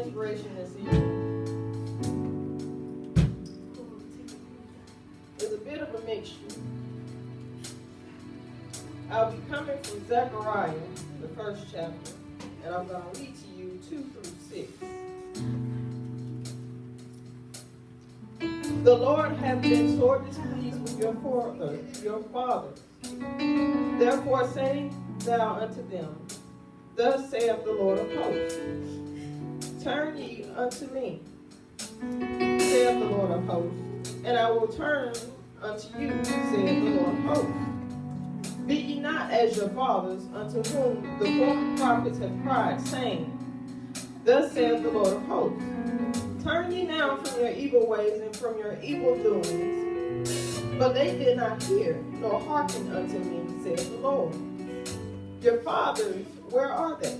inspiration this evening is a bit of a mixture. I'll be coming from Zechariah, the first chapter, and I'm going to read to you 2 through 6. The Lord hath been sore displeased with your fathers. Therefore say thou unto them, Thus saith the Lord of hosts, Turn ye unto me, saith the Lord of hosts, and I will turn unto you, saith the Lord of hosts. Be ye not as your fathers, unto whom the former prophets have cried, saying, Thus saith the Lord of hosts, Turn ye now from your evil ways and from your evil doings. But they did not hear, nor hearken unto me, saith the Lord. Your fathers, where are they?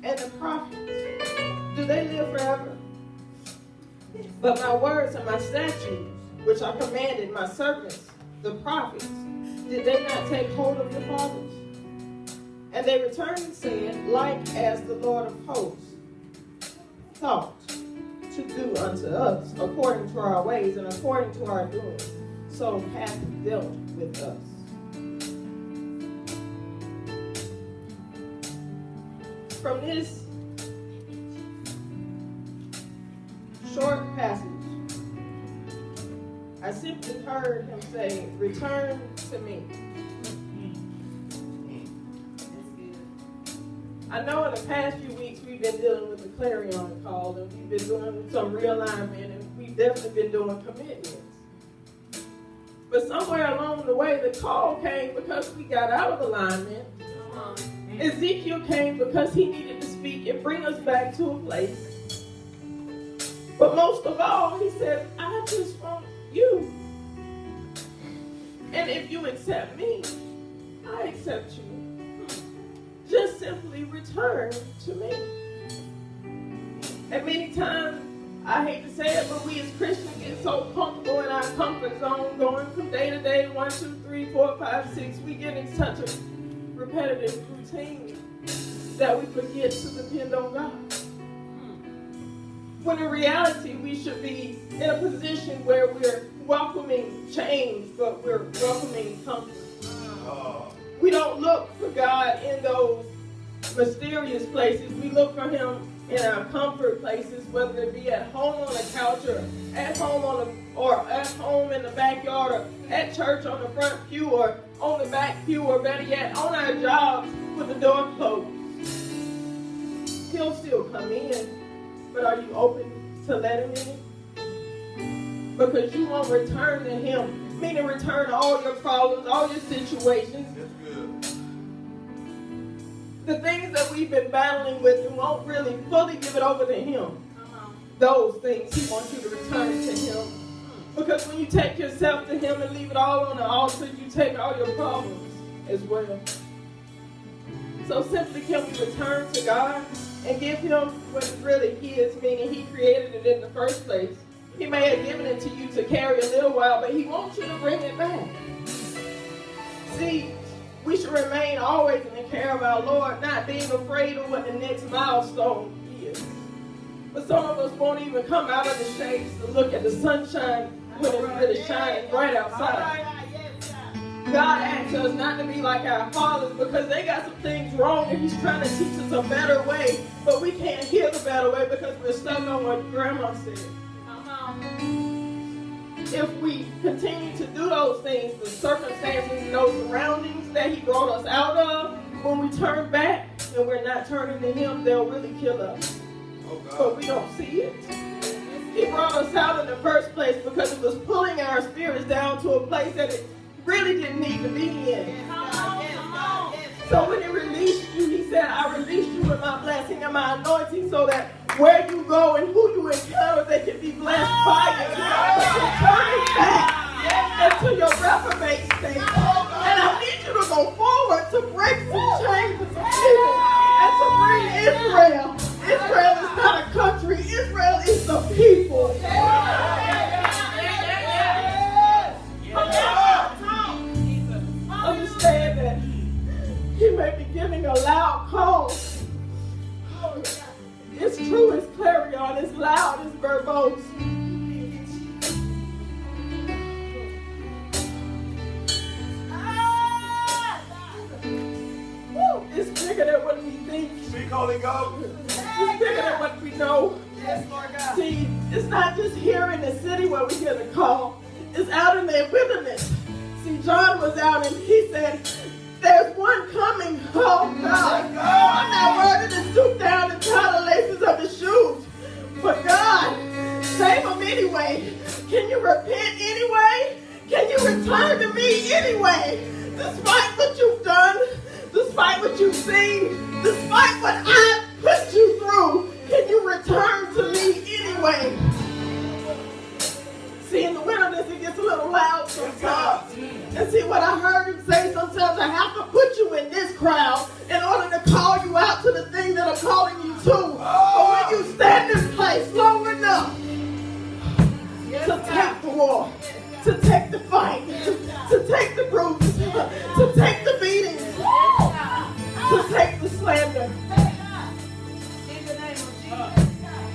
And the prophets, do they live forever? But my words and my statutes, which I commanded my servants, the prophets, did they not take hold of your fathers? And they returned and said, Like as the Lord of hosts thought to do unto us, according to our ways and according to our doings, so hath he dealt with us. From this short passage, I simply heard him say, Return to me. I know in the past few weeks we've been dealing with the clarion call, and we've been doing some realignment, and we've definitely been doing commitments. But somewhere along the way, the call came because we got out of alignment. Ezekiel came because he needed to speak and bring us back to a place. But most of all, he said, I just want you. And if you accept me, I accept you. Just simply return to me. And many times, I hate to say it, but we as Christians get so comfortable in our comfort zone, going from day to day, 1, 2, 3, 4, 5, 6. We get in such a repetitive routine that we forget to depend on God. When in reality, we should be in a position where we're welcoming change, but we're welcoming comfort. We don't look for God in those mysterious places. We look for him in our comfort places, whether it be at home on the couch or at home at home in the backyard or at church on the front pew or on the back pew, or better yet, on our jobs with the door closed. He'll still come in, but are you open to let him in? Because you won't return to him, meaning return all your problems, all your situations. The things that we've been battling with, and won't really fully give it over to him. Those things he wants you to return to him. Because when you take yourself to him and leave it all on the altar, you take all your problems as well. So simply can we return to God and give him what is really his, meaning he created it in the first place. He may have given it to you to carry a little while, but he wants you to bring it back. See, we should remain always in the care of our Lord, not being afraid of what the next milestone is. But some of us won't even come out of the shades to look at the sunshine when it's really shining bright outside. God asks us not to be like our fathers because they got some things wrong and he's trying to teach us a better way. But we can't hear the better way because we're stuck on what Grandma said. If we continue to do those things, the circumstances and those surroundings that he brought us out of, when we turn back and we're not turning to him, they'll really kill us. But we don't see it. He brought us out in the first place because it was pulling our spirits down to a place that it really didn't need to be in. So when he released you, he said, I released you with my blessing and my anointing so that where you go and who you encounter, they can be blessed by you. Turning back into your reprobate state. And I need you to go forward to break some chains of some people and to bring Israel. Israel is not a country. Israel is the people. Understand that he may be giving a loud call. It's true, it's clarion, it's loud, it's verbose. It's bigger than what we think. Speak, Holy Ghost. It's bigger than what we know. Yes, Lord God. See, it's not just here in the city where we hear the call. It's out in the wilderness. See, John was out and he said, there's one coming. Oh, God. I'm not worthy to stoop down and tie the laces of his shoes. But God, save him anyway. Can you repent anyway? Can you return to me anyway? Despite what you've done, despite what you've seen, despite what I put you through, can you return to me anyway? See, in the wilderness, it gets a little loud sometimes. And see, what I heard him say sometimes, I have to put you in this crowd in order to call you out to the thing that I'm calling you to. But when you stand in place long enough to take the war, to take the fight, to take the bruises, to take the beatings, to take the slander.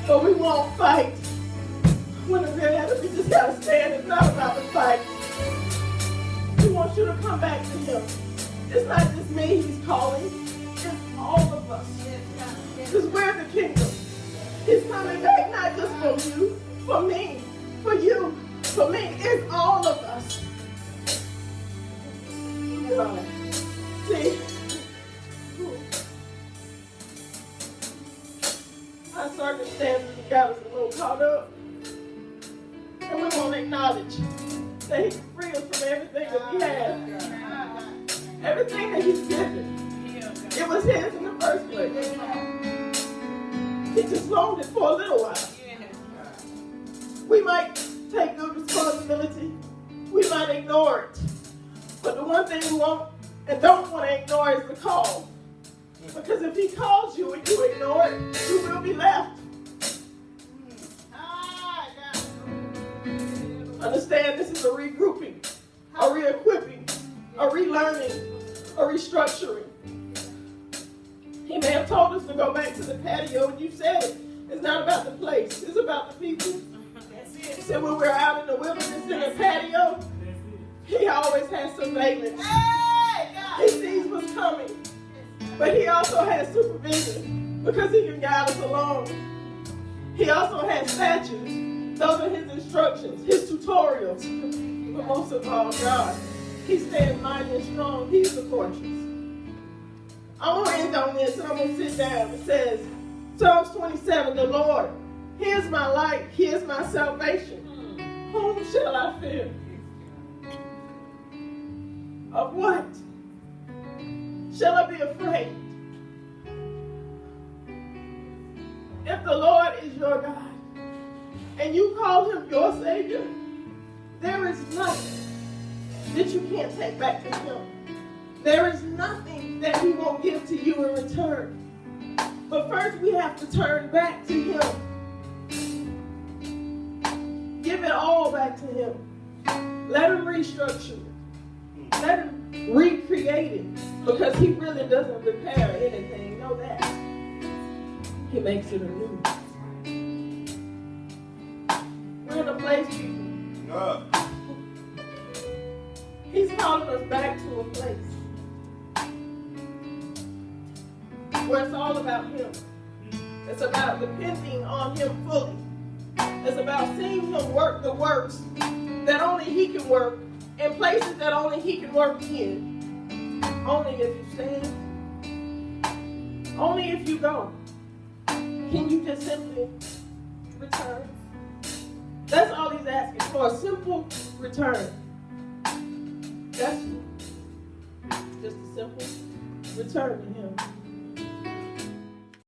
But we won't fight. When the real enemy just gotta stand, it's not about the fight. He wants you to come back to him. It's not just me he's calling, it's all of us. Because we're the kingdom. He's coming back not just for you, for me, for you, for me. It's all of us. See, our circumstances have got us a little caught up. And we won't acknowledge that he can free us from everything that we have. Everything that he's given. It was his in the first place. He just loaned it for a little while. We might take good responsibility. We might ignore it. But the one thing we won't and don't want to ignore is the call. Because if he calls you and you ignore it, you will be left. Understand this is a regrouping, a re-equipping, a relearning, a restructuring. He may have told us to go back to the patio, and you said it. It's not about the place. It's about the people. He said when we're out in the wilderness in the patio, he always has surveillance. He sees what's coming. But he also has supervision because he can guide us along. He also has statutes. Those are his instructions, his tutorials. But most of all, God, he stands mighty and strong. He's the fortress. I'm going to end on this, and I'm going to sit down. It says, Psalms 27, the Lord, he is my light, he is my salvation. Whom shall I fear? Of what? Shall I be afraid? If the Lord is your God, and you call him your Savior, there is nothing that you can't take back to him. There is nothing that he won't give to you in return. But first we have to turn back to him. Give it all back to him. Let him restructure it. Let him recreate it. Because he really doesn't repair anything. Know that. He makes it anew. We're in a place, people. He's calling us back to a place where it's all about him. It's about depending on him fully. It's about seeing him work the works that only he can work in places that only he can work in. Only if you stand. Only if you go. Can you just simply return? That's all he's asking for, a simple return. That's just a simple return to him.